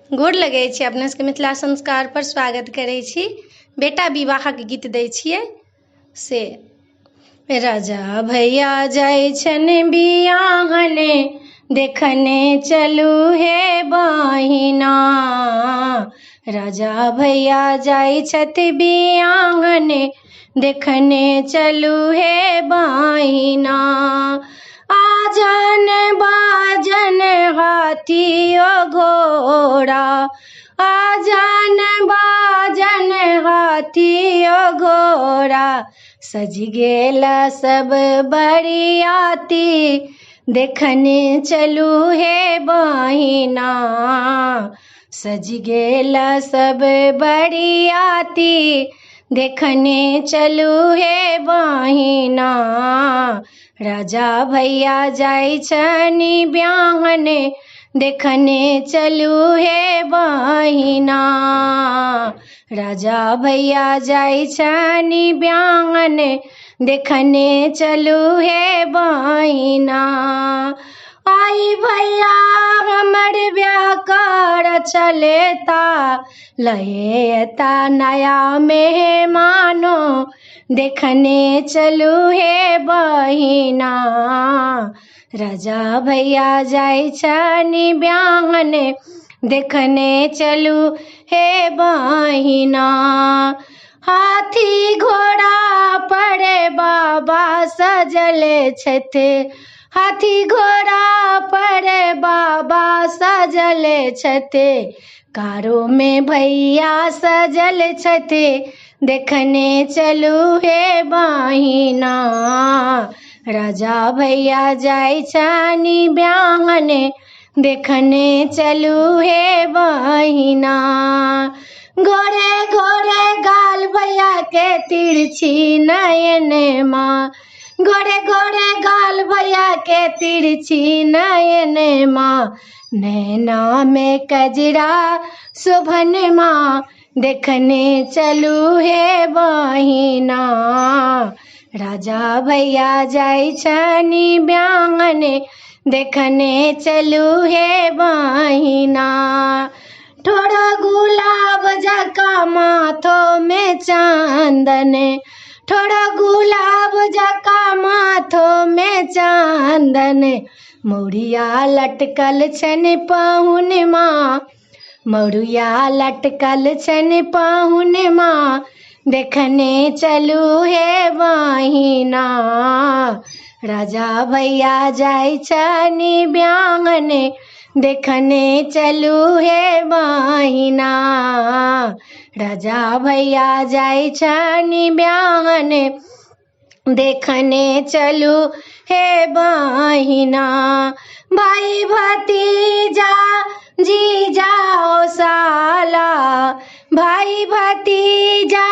गोर लगै छी अपना सबके मिथिला संस्कार पर स्वागत करै छी। बेटा विवाहक गीत दै छियै से। राजा भैया जाइ छन बियाहने देखने चलू हे बहिना। राजा भैया जाइ छथि बियाहने देखने चलू हे बहिना। आजन बाजन हाथियो घोड़ा, आजन बाजन हाथियो घोड़ा, सज गेल सब बरियाती देखने चलू हे बहिना। सज गेल सब बरियाती देखने चलू हे बहिना। राजा भैया जाइ छनि बियाहने देखने चलू हे बहिना। राजा भैया जाइ छनि बियाहने देखने चलू हे बहिना। आई भैया हमर ब्याह कर चलेता, लहेता नया मेहमानो देखने चलू हे बहिना। राजा भैया जाइ छनि बियाहने देखने चलू हे बहिना। हाथी घोड़ा पर बाबा सजल छथि, हाथी घोड़ा पर बाबा सजल छथि, कारो में भैया सजल छथि देखने चलू हे बहिना। राजा भैया जाइ छनि बियाहने देखने चलू हे बहिना। गोरे गोरे गाल भैया के तिरछी नयन माँ, गोरे गोरे गाल भैया के तिरछी नयन माँ, नैना में कजरा शोभन माँ देखने चलू हे बहिना। राजा भैया जाइ छनि बियाहने देखने चलू हे बहिना। ठोड़ा गुलाब जका माथो में चंदन, ठोड़ा गुलाब जका माथो में चंदन, मौरिया लटकल छन पाहुन माँ, मौरिया लटकल छन पाहुन माँ देखने चलू हे बहिना। राजा भैया जाइ छनि बियाहने देखने चलू हे बहिना। राजा भैया जाइ छनि बियाहने देखने चलू हे बहिना। भाई भतीजा जीजा ओ साला, भाई भतीजा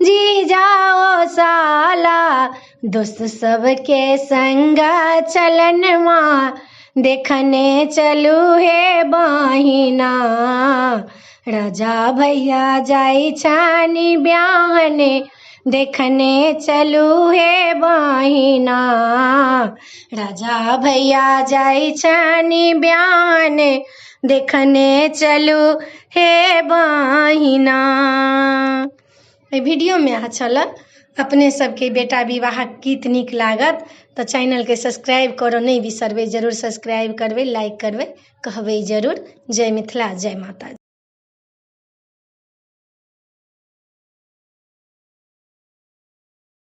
जीजा ओ साला, दोस्त सबके संग चलन माँ देखने चलू हे बहिना। राजा भैया जाइ छनि बियाहने देखने चलू हे बहिना। राजा भैया जाइ छनि बियाहने देखने चलू हे बहिना। वीडियो में अच्छा लग अपने सबके बेटा विवाह गीत नीक लागत तो चैनल के सब्सक्राइब करो नहीं बिसरबै, जरूर सब्सक्राइब करबै, लाइक करबै, कहबै जरूर। जय मिथिला, जय माता।